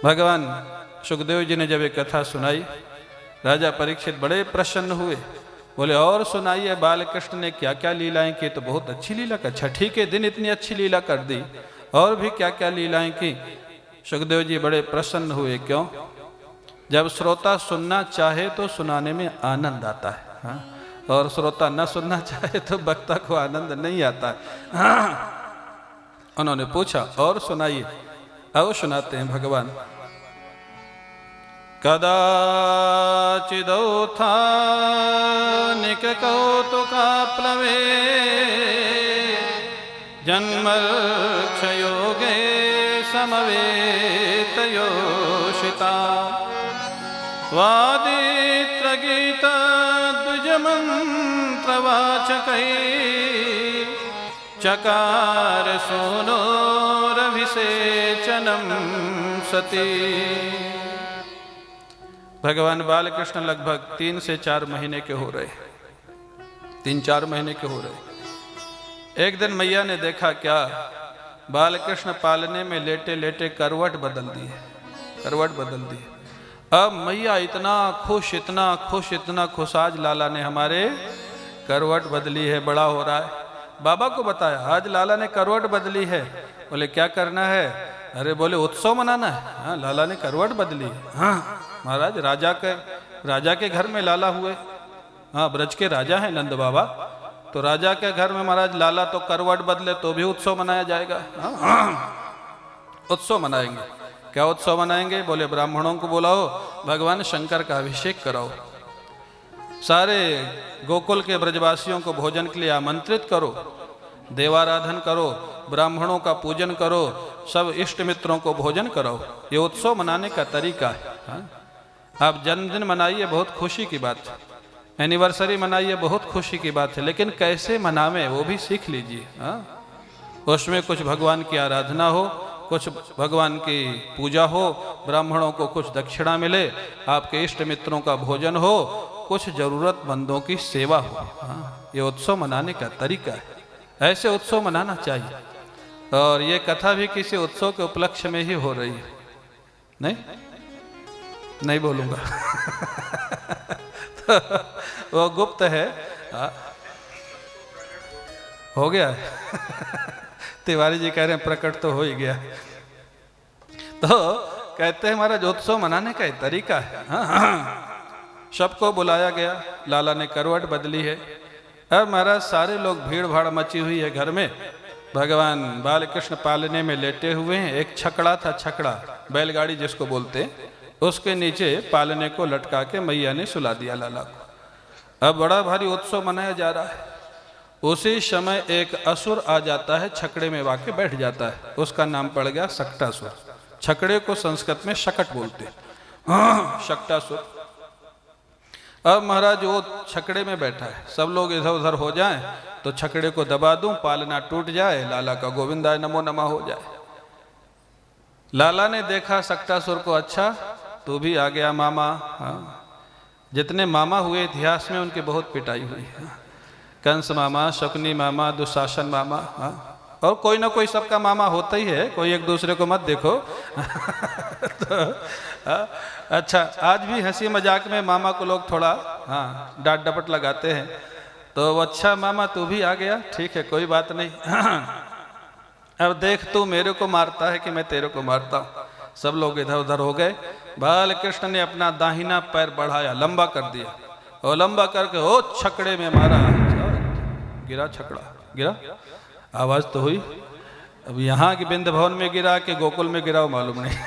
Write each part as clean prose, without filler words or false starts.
भगवान सुखदेव जी ने जब ये कथा सुनाई, राजा परीक्षित बड़े प्रसन्न हुए, बोले और सुनाइए बाल कृष्ण ने क्या क्या लीलाएं की। तो बहुत अच्छी लीला कर, छठी के दिन इतनी अच्छी लीला कर दी, और भी क्या क्या लीलाएं की। सुखदेव जी बड़े प्रसन्न हुए। क्यों? जब श्रोता सुनना चाहे तो सुनाने में आनंद आता है, हाँ? और श्रोता न सुनना चाहे तो वक्ता को आनंद नहीं आता है। उन्होंने पूछा और सुनाइए। अब सुनाते हैं भगवान। कदाचिदौत्थानिक कौतुका प्लवे जन्मक्षयोगे समवेतयोषिता वादित्रगीता द्विजमन्त्रवाचकै चकार सोनोरभिषेचनम सती। भगवान बालकृष्ण लगभग 3 से 4 महीने के हो रहे, 3-4 महीने के हो रहे। एक दिन मैया ने देखा क्या, बालकृष्ण पालने में लेटे लेटे करवट बदल दी है, करवट बदल दी। अब मैया इतना खुश, इतना खुश, इतना खुश, आज लाला ने हमारे करवट बदली है, बड़ा हो रहा है। बाबा को बताया आज लाला ने करवट बदली है। बोले क्या करना है? अरे बोले उत्सव मनाना है। हाँ, लाला ने करवट बदली है। हाँ महाराज, राजा के घर में लाला हुए। हाँ, ब्रज के राजा हैं नंद बाबा, तो राजा के घर में महाराज लाला तो करवट बदले तो भी उत्सव मनाया जाएगा। हाँ, उत्सव मनाएंगे। क्या उत्सव मनाएंगे? बोले ब्राह्मणों को बुलाओ, भगवान शंकर का अभिषेक कराओ, सारे गोकुल के ब्रजवासियों को भोजन के लिए आमंत्रित करो, देवाराधन करो, ब्राह्मणों का पूजन करो, सब इष्ट मित्रों को भोजन कराओ। ये उत्सव मनाने का तरीका है। हाँ? आप जन्मदिन मनाइए, बहुत खुशी की बात है, एनिवर्सरी मनाइए, बहुत खुशी की बात है, लेकिन कैसे मनावे वो भी सीख लीजिए। हाँ? उसमें कुछ भगवान की आराधना हो, कुछ भगवान की पूजा हो, ब्राह्मणों को कुछ दक्षिणा मिले, आपके इष्ट मित्रों का भोजन हो, कुछ जरूरतमंदों की सेवा हो। हाँ? ये उत्सव मनाने का तरीका है, ऐसे उत्सव मनाना चाहिए। और ये कथा भी किसी उत्सव के उपलक्ष्य में ही हो रही है। नहीं बोलूंगा तो वो गुप्त है। हो गया तिवारी जी कह रहे हैं प्रकट तो हो ही गया। तो कहते हैं महाराज उत्सव मनाने का तरीका है। सबको बुलाया गया, लाला ने करवट बदली है। अब महाराज सारे लोग, भीड़ भाड़ मची हुई है घर में, भगवान बालकृष्ण पालने में लेटे हुए हैं। एक छकड़ा था, छकड़ा बैलगाड़ी जिसको बोलते हैं, उसके नीचे पालने को लटका के मैया ने सुला दिया लाला को। अब बड़ा भारी उत्सव मनाया जा रहा है। उसी समय एक असुर आ जाता है, छकड़े में वाके बैठ जाता है, उसका नाम पड़ गया शक्टासुर। छकड़े को संस्कृत में शकट बोलते हैं, शक्टासुर। अब महाराज वो छकड़े में बैठा है, सब लोग इधर उधर हो जाएं तो छकड़े को दबा दूं, पालना टूट जाए, लाला का गोविंदाय नमो नमः हो जाए। लाला ने देखा शक्टासुर को, अच्छा तू भी आ गया मामा। हाँ, जितने मामा हुए इतिहास में उनकी बहुत पिटाई हुई है। कंस मामा, शकुनी मामा, दुशासन मामा। हाँ, और कोई ना कोई सबका मामा होता ही है, कोई एक दूसरे को मत देखो तो, अच्छा आज भी हंसी मजाक में मामा को लोग थोड़ा डांट डपट लगाते हैं। तो अच्छा मामा तू भी आ गया, ठीक है कोई बात नहीं अब देख तू मेरे को मारता है कि मैं तेरे को मारता हूँ। सब लोग इधर उधर हो गए। बालकृष्ण ने अपना दाहिना पैर बढ़ाया, लंबा कर दिया, और लंबा करके ओ छकड़े में मारा। गिरा छकड़ा, गिरा, आवाज तो हुई। अब यहाँ की बिंद भवन में गिरा कि गोकुल में गिरा मालूम नहीं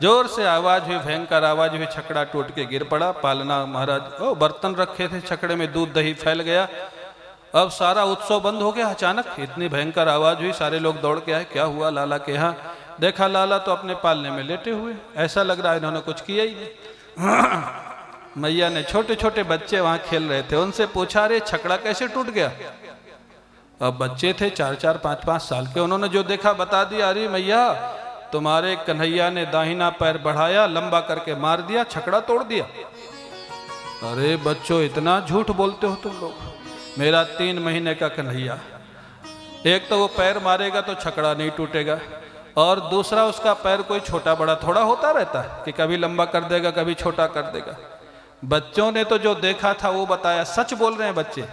जोर से आवाज हुई, भयंकर आवाज हुई, छकड़ा टूट के गिर पड़ा। पालना महाराज, ओ बर्तन रखे थे छकड़े में, दूध दही फैल गया। अब सारा उत्सव बंद हो गया। अचानक इतनी भयंकर आवाज हुई, सारे लोग दौड़ के आए, क्या हुआ लाला के यहाँ? देखा लाला तो अपने पालने में लेटे हुए, ऐसा लग रहा है इन्होंने कुछ किया ही नहीं। मैया ने, छोटे छोटे बच्चे वहां खेल रहे थे, उनसे पूछा अरे छकड़ा कैसे टूट गया? अब बच्चे थे 4-4, 5-5 साल के, उन्होंने जो देखा बता दिया, अरे मैया तुम्हारे कन्हैया ने दाहिना पैर बढ़ाया, लंबा करके मार दिया, छकड़ा तोड़ दिया। अरे बच्चों इतना झूठ बोलते हो तुम लोग। मेरा 3 महीने का कन्हैया, एक तो वो पैर मारेगा तो छकड़ा नहीं टूटेगा, और दूसरा उसका पैर कोई छोटा बड़ा थोड़ा होता रहता है कि कभी लंबा कर देगा कभी छोटा कर देगा। बच्चों ने तो जो देखा था वो बताया, सच बोल रहे हैं बच्चे।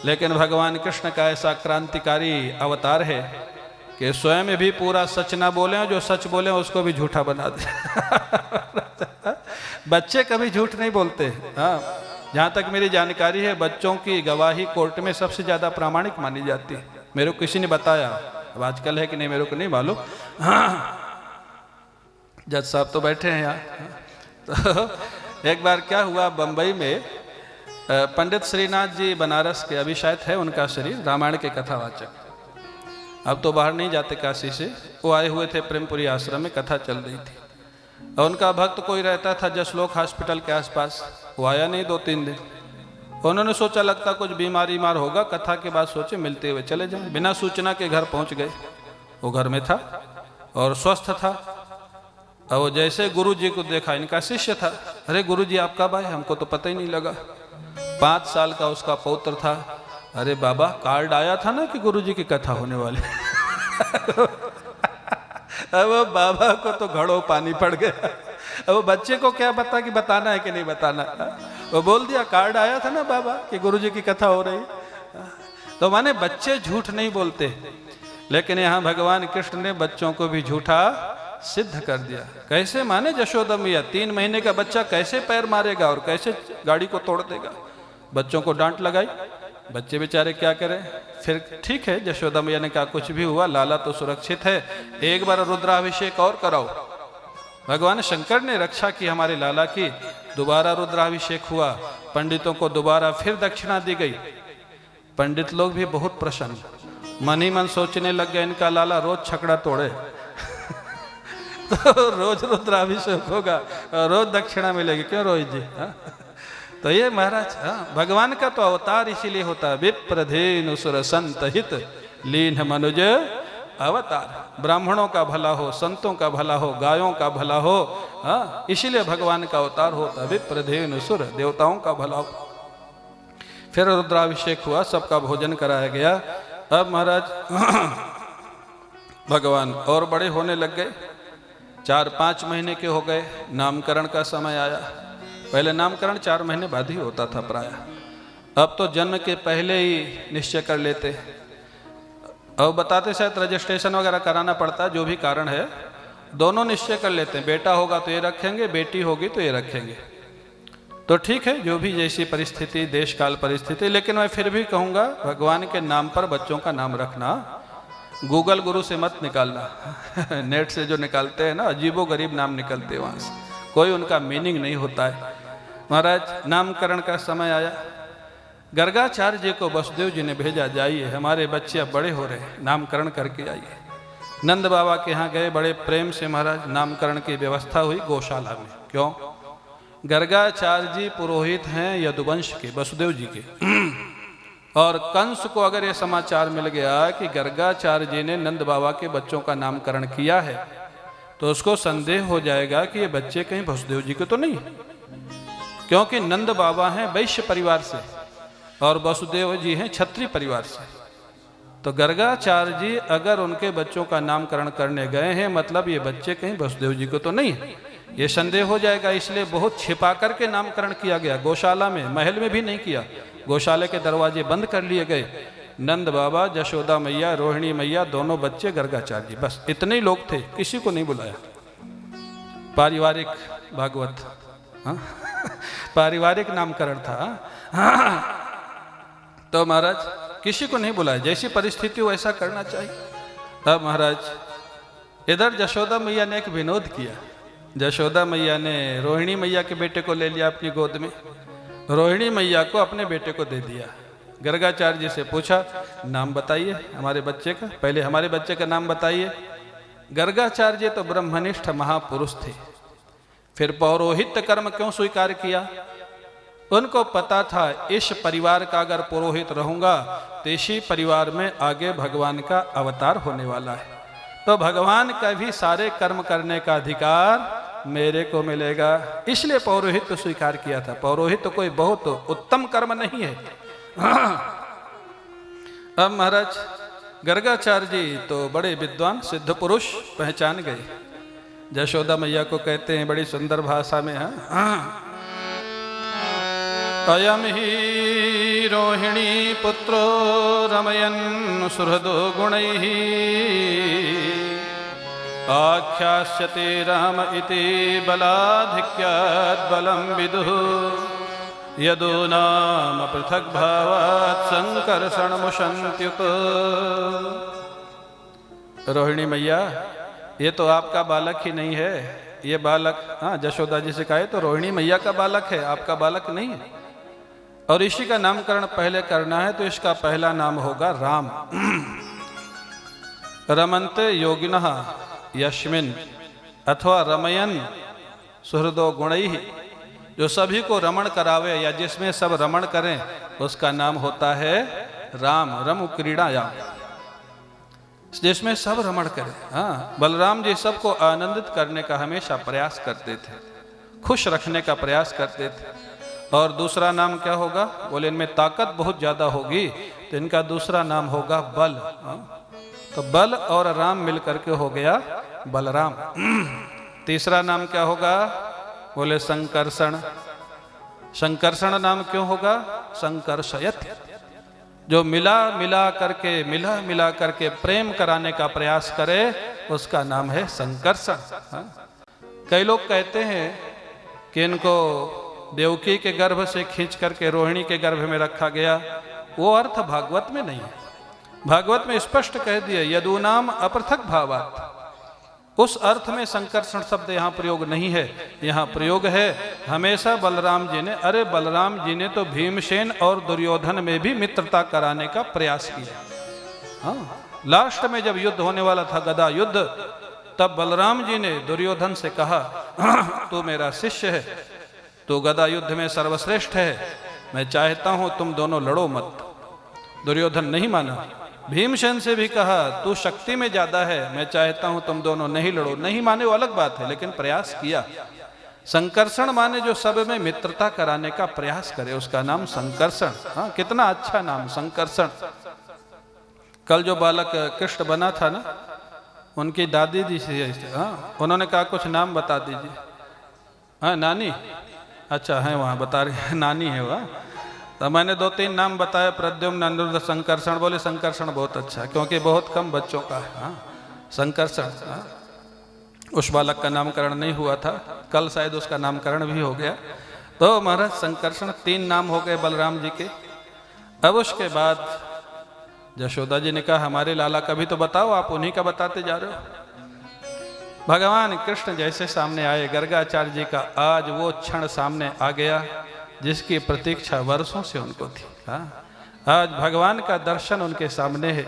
लेकिन भगवान कृष्ण का ऐसा क्रांतिकारी अवतार है कि स्वयं भी पूरा सच ना बोले और जो सच बोले उसको भी झूठा बना दे। बच्चे कभी झूठ नहीं बोलते। हाँ, जहाँ तक मेरी जानकारी है बच्चों की गवाही कोर्ट में सबसे ज़्यादा प्रामाणिक मानी जाती है। मेरे को किसी ने बताया, अब आजकल है कि नहीं मेरे को नहीं मालूम। जज साहब तो बैठे हैं यहाँ। तो एक बार क्या हुआ, बम्बई में पंडित श्रीनाथ जी बनारस के, अभी शायद है उनका शरीर, रामायण के कथावाचक, अब तो बाहर नहीं जाते काशी से, वो आए हुए थे प्रेमपुरी आश्रम में, कथा चल रही थी। और उनका भक्त कोई रहता था जसलोक हॉस्पिटल के आसपास, वो आया नहीं 2-3 दिन। उन्होंने सोचा लगता कुछ बीमारी मार होगा, कथा के बाद सोचे मिलते हुए चले जाएं। बिना सूचना के घर पहुंच गए। वो घर में था और स्वस्थ था। और वो जैसे गुरु जी को देखा, इनका शिष्य था, अरे गुरु जी आप कब आए, हमको तो पता ही नहीं लगा। 5 साल का उसका पौत्र था। अरे बाबा कार्ड आया था ना कि गुरु जी की कथा होने वाली। अब बाबा को तो घड़ों पानी पड़ गया। अब बच्चे को क्या पता कि बताना है कि नहीं बताना। वो बोल दिया कार्ड आया था ना बाबा कि गुरु जी की कथा हो रही। तो माने बच्चे झूठ नहीं बोलते, लेकिन यहाँ भगवान कृष्ण ने बच्चों को भी झूठा सिद्ध कर दिया। कैसे माने यशोदा मैया, 3 महीने का बच्चा कैसे पैर मारेगा और कैसे गाड़ी को तोड़ देगा। बच्चों को डांट लगाई, बच्चे बेचारे क्या करें। फिर ठीक है, यशोदा मैया ने कहा कुछ भी हुआ लाला तो सुरक्षित है, एक बार रुद्राभिषेक और कराओ। भगवान शंकर ने रक्षा की हमारे लाला की। दोबारा रुद्राभिषेक हुआ, पंडितों को दोबारा फिर दक्षिणा दी गई। पंडित लोग भी बहुत प्रसन्न, मन ही मन सोचने लग गए इनका लाला रोज छकड़ा तोड़े। तो रोज रुद्राभिषेक होगा, रोज दक्षिणा मिलेगी, क्यों रोहित जी। हा? तो ये महाराज, भगवान का तो अवतार इसीलिए होता है, विप्रधेनु सुर संत हित लीन मनुज अवतार। ब्राह्मणों का भला हो, संतों का भला हो, गायों का भला हो, इसीलिए भगवान का अवतार होता है। विप्रधेनु सुर, देवताओं का भला हो। फिर रुद्राभिषेक हुआ, सबका भोजन कराया गया। अब महाराज भगवान और बड़े होने लग गए, 4-5 महीने के हो गए। नामकरण का समय आया। पहले नामकरण 4 महीने बाद ही होता था प्राय, अब तो जन्म के पहले ही निश्चय कर लेते। अब बताते शायद रजिस्ट्रेशन वगैरह कराना पड़ता है, जो भी कारण है दोनों निश्चय कर लेते हैं। बेटा होगा तो ये रखेंगे, बेटी होगी तो ये रखेंगे। तो ठीक है, जो भी जैसी परिस्थिति, देश काल परिस्थिति। लेकिन मैं फिर भी कहूँगा भगवान के नाम पर बच्चों का नाम रखना गूगल गुरु से मत निकालना। नेट से जो निकालते हैं ना, अजीबो गरीब नाम निकलते हैं वहाँ से, कोई उनका मीनिंग नहीं होता है। महाराज नामकरण का समय आया। गर्गाचार्य जी को वसुदेव जी ने भेजा, जाइए हमारे बच्चे अब बड़े हो रहे हैं, नामकरण करके आइए। नंद बाबा के यहाँ गए, बड़े प्रेम से महाराज नामकरण की व्यवस्था हुई गौशाला में। क्यों? गर्गाचार्य जी पुरोहित हैं यदुवंश के, वसुदेव जी के। और कंस को अगर ये समाचार मिल गया कि गर्गाचार्य जी ने नंद बाबा के बच्चों का नामकरण किया है, तो उसको संदेह हो जाएगा कि ये बच्चे कहीं वसुदेव जी के तो नहीं, क्योंकि नंद बाबा हैं वैश्य परिवार से और वसुदेव जी हैं क्षत्रिय परिवार से। तो गर्गाचार्य जी अगर उनके बच्चों का नामकरण करने गए हैं, मतलब ये बच्चे कहीं वसुदेव जी को तो नहीं, ये संदेह हो जाएगा। इसलिए बहुत छिपा करके नामकरण किया गया, गौशाला में, महल में भी नहीं किया। गौशाले के दरवाजे बंद कर लिए गए। नंद बाबा, यशोदा मैया, रोहिणी मैया, दोनों बच्चे, गर्गाचार्य जी, बस इतने ही लोग थे, किसी को नहीं बुलाया। पारिवारिक भागवत, पारिवारिक नामकरण था। तो महाराज किसी को नहीं बुलाया, जैसी परिस्थिति वैसा करना चाहिए। अब महाराज इधर यशोदा मैया ने एक विनोद किया। यशोदा मैया ने रोहिणी मैया के बेटे को ले लिया अपनी गोद में, रोहिणी मैया को अपने बेटे को दे दिया। गर्गाचार्य जी से पूछा नाम बताइए हमारे बच्चे का, पहले हमारे बच्चे का नाम बताइए। गर्गाचार्य जी तो ब्रह्मनिष्ठ महापुरुष थे, फिर पौरोहित्य कर्म क्यों स्वीकार किया? उनको पता था इस परिवार का अगर पुरोहित रहूंगा तो इसी परिवार में आगे भगवान का अवतार होने वाला है, तो भगवान का भी सारे कर्म करने का अधिकार मेरे को मिलेगा, इसलिए पौरोहित्य स्वीकार किया था। पौरोहित्य कोई बहुत उत्तम कर्म नहीं है। अब महाराज गर्गाचार्य जी तो बड़े विद्वान सिद्ध पुरुष पहचान गए। यशोदा मैया को कहते हैं बड़ी सुंदर भाषा में, अयम ही रोहिणी पुत्रो रमयन् सुहृदो गुणैः आख्यास्यते राम इति बलाधिक्यात् बलं विदुः यदो नाम पृथक भावात् संकर्षण मुशन्त्युत। रोहिणी मैया, ये तो आपका बालक ही नहीं है, ये बालक, यशोदा जी से कहे तो रोहिणी मैया का बालक है, आपका बालक नहीं है। और इसी का नामकरण पहले करना है तो इसका पहला नाम होगा राम। रमन्ते योगिनः यस्मिन् अथवा रमयन् सुहृदो गुणैः, जो सभी को रमण करावे या जिसमें सब रमण करें उसका नाम होता है राम। रम क्रीड़ायाम, जिसमें सब रमण करें। बलराम जी सबको आनंदित करने का हमेशा प्रयास करते थे, खुश रखने का प्रयास करते थे। और दूसरा नाम क्या होगा? बोले इनमें ताकत बहुत ज्यादा होगी तो इनका दूसरा नाम होगा बल। तो बल और राम मिलकर के हो गया बलराम। तीसरा नाम क्या होगा? बोले संकर्षण। संकर्षण नाम क्यों होगा? संकर्षयत, जो मिला मिला करके प्रेम कराने का प्रयास करे उसका नाम है संकर्षण। कई लोग कहते हैं कि इनको देवकी के गर्भ से खींच करके रोहिणी के गर्भ में रखा गया, वो अर्थ भागवत में नहीं है। भागवत में स्पष्ट कह दिया यदूनाम अपृथक भावात्, उस अर्थ में संकर्षण शब्द यहाँ प्रयोग नहीं है। यहाँ प्रयोग है हमेशा बलराम जी ने, अरे बलराम जी ने तो भीमसेन और दुर्योधन में भी मित्रता कराने का प्रयास किया। लास्ट में जब युद्ध होने वाला था, गदा युद्ध, तब बलराम जी ने दुर्योधन से कहा तू मेरा शिष्य है, तू गदा युद्ध में सर्वश्रेष्ठ है, मैं चाहता हूं तुम दोनों लड़ो मत। दुर्योधन नहीं माना। भीमसेन से भी कहा तू शक्ति में ज्यादा है, मैं चाहता हूं तुम दोनों नहीं लड़ो। नहीं माने वो अलग बात है, लेकिन प्रयास किया। संकर्षण माने जो सब में मित्रता कराने का प्रयास करे, उसका नाम संकर्षण। कितना अच्छा नाम संकर्षण। कल जो बालक कृष्ण बना था ना, उनकी दादी जी से उन्होंने कहा कुछ नाम बता दीजिए। नानी, अच्छा है वहाँ बता रही, नानी है वहाँ। तो मैंने 2-3 नाम बताया, प्रद्युम्न, अनिरुद्ध, संकर्षण। बोले संकर्षण बहुत अच्छा, क्योंकि बहुत कम बच्चों का है संकर्षण। उस बालक का नामकरण नहीं हुआ था, कल शायद उसका नामकरण भी हो गया। तो महाराज संकर्षण 3 नाम हो गए बलराम जी के। अब उसके बाद यशोदा जी ने कहा हमारे लाला का भी तो बताओ, आप उन्हीं का बताते जा रहे हो। भगवान कृष्ण जैसे सामने आए, गर्गाचार्य जी का आज वो क्षण सामने आ गया जिसकी प्रतीक्षा वर्षों से उनको थी। आज भगवान का दर्शन उनके सामने है।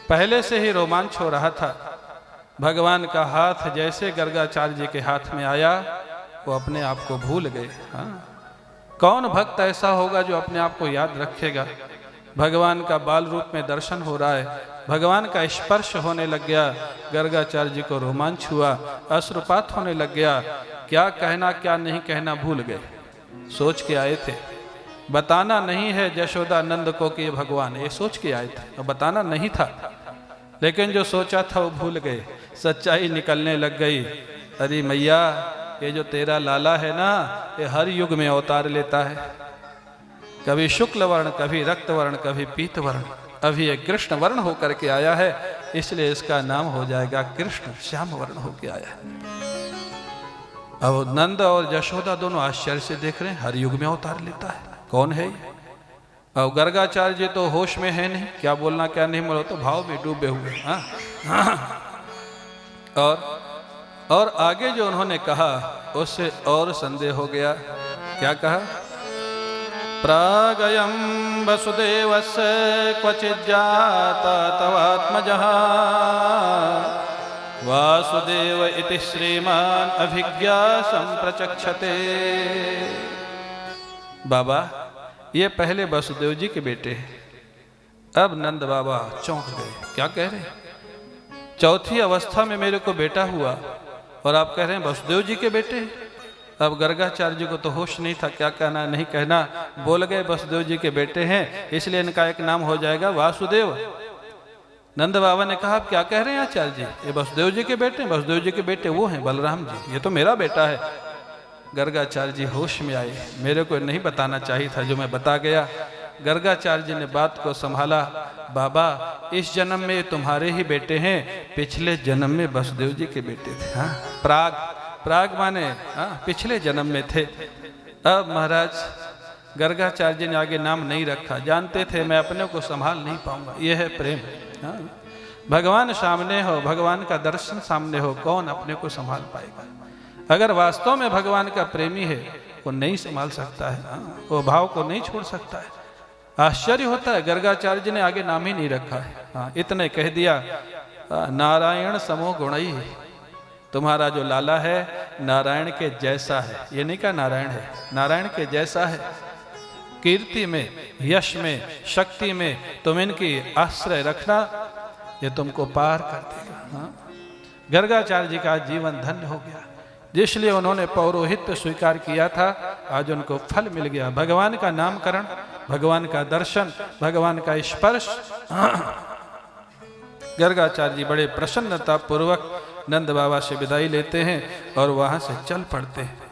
पहले से ही रोमांच हो रहा था। भगवान का हाथ जैसे गर्गाचार्य जी के हाथ में आया, वो अपने आप को भूल गए। कौन भक्त ऐसा होगा जो अपने आप को याद रखेगा? भगवान का बाल रूप में दर्शन हो रहा है, भगवान का स्पर्श होने लग गया। गर्गाचार्य जी को रोमांच हुआ, अश्रुपात होने लग गया। क्या कहना क्या नहीं कहना भूल गए। सोच के आए थे, बताना नहीं है यशोदा नंद को कि भगवान, ये सोच के आए थे, तो बताना नहीं था। लेकिन जो सोचा था वो भूल गए, सच्चाई निकलने लग गई। अरे मैया, ये जो तेरा लाला है ना, ये हर युग में अवतार लेता है। कभी शुक्ल वर्ण, कभी रक्त वर्ण, कभी पीत वर्ण, अभी ये कृष्ण वर्ण होकर के आया है, इसलिए इसका नाम हो जाएगा कृष्ण, श्याम वर्ण होकर आया है। अब नंद और यशोदा दोनों आश्चर्य से देख रहे हैं, हर युग में अवतार लेता है, कौन है ये? अब गर्गाचार्य जी तो होश में है नहीं, क्या बोलना क्या नहीं बोलो, तो भाव में डूबे हुए। और आगे जो उन्होंने कहा उससे और संदेह हो गया। क्या कहा? प्रागयं वसुदेवस्य क्वचित् जाता तवात्मजः वासुदेव इति श्रीमान अभिज्ञा संप्रचक्षते। बाबा, ये पहले वसुदेव जी के बेटे हैं। अब नंद बाबा चौंक गए, क्या कह रहे हैं? चौथी अवस्था में मेरे को बेटा हुआ और आप कह रहे हैं वसुदेव जी के बेटे। अब गर्गाचार्य जी को तो होश नहीं था, क्या कहना नहीं कहना, बोल गए वसुदेव जी के बेटे हैं, इसलिए इनका एक नाम हो जाएगा वासुदेव। नंद बाबा ने कहा, आप क्या कह रहे हैं आचार्य जी? ये वसुदेव जी के बेटे? वसुदेव जी के बेटे वो हैं बलराम जी, ये तो मेरा बेटा है। गर्गाचार्य जी होश में आए, मेरे को नहीं बताना चाहिए था जो मैं बता गया। गर्गाचार्य जी ने बात को संभाला, बाबा इस जन्म में तुम्हारे ही बेटे हैं, पिछले जन्म में वसुदेव जी के बेटे थे। हाँ, प्राग माने पिछले जन्म में थे। अब महाराज गर्गाचार्य जी ने आगे नाम नहीं रखा, जानते थे मैं अपने को संभाल नहीं पाऊंगा। यह है प्रेम। हाँ? भगवान सामने हो, भगवान का दर्शन सामने हो, कौन अपने को संभाल पाएगा? अगर वास्तव में भगवान का प्रेमी है वो नहीं संभाल सकता है। हाँ? वो भाव को नहीं छोड़ सकता है। आश्चर्य होता है, गर्गाचार्य जी ने आगे नाम ही नहीं रखा है। हाँ, इतने कह दिया, नारायण समो गुणई, तुम्हारा जो लाला है नारायण के जैसा है। ये नहीं कहा नारायण है, नारायण के जैसा है। कीर्ति में, यश में, शक्ति में तुम इनकी आश्रय रखना, ये तुमको पार कर देगा। हाँ? गर्गाचार्य जी का जीवन धन्य हो गया, जिसलिए उन्होंने पौरोहित्य स्वीकार किया था, आज उनको फल मिल गया। भगवान का नामकरण, भगवान का दर्शन, भगवान का स्पर्श। गर्गाचार्य जी बड़े प्रसन्नता पूर्वक नंद बाबा से विदाई लेते हैं और वहां से चल पड़ते हैं।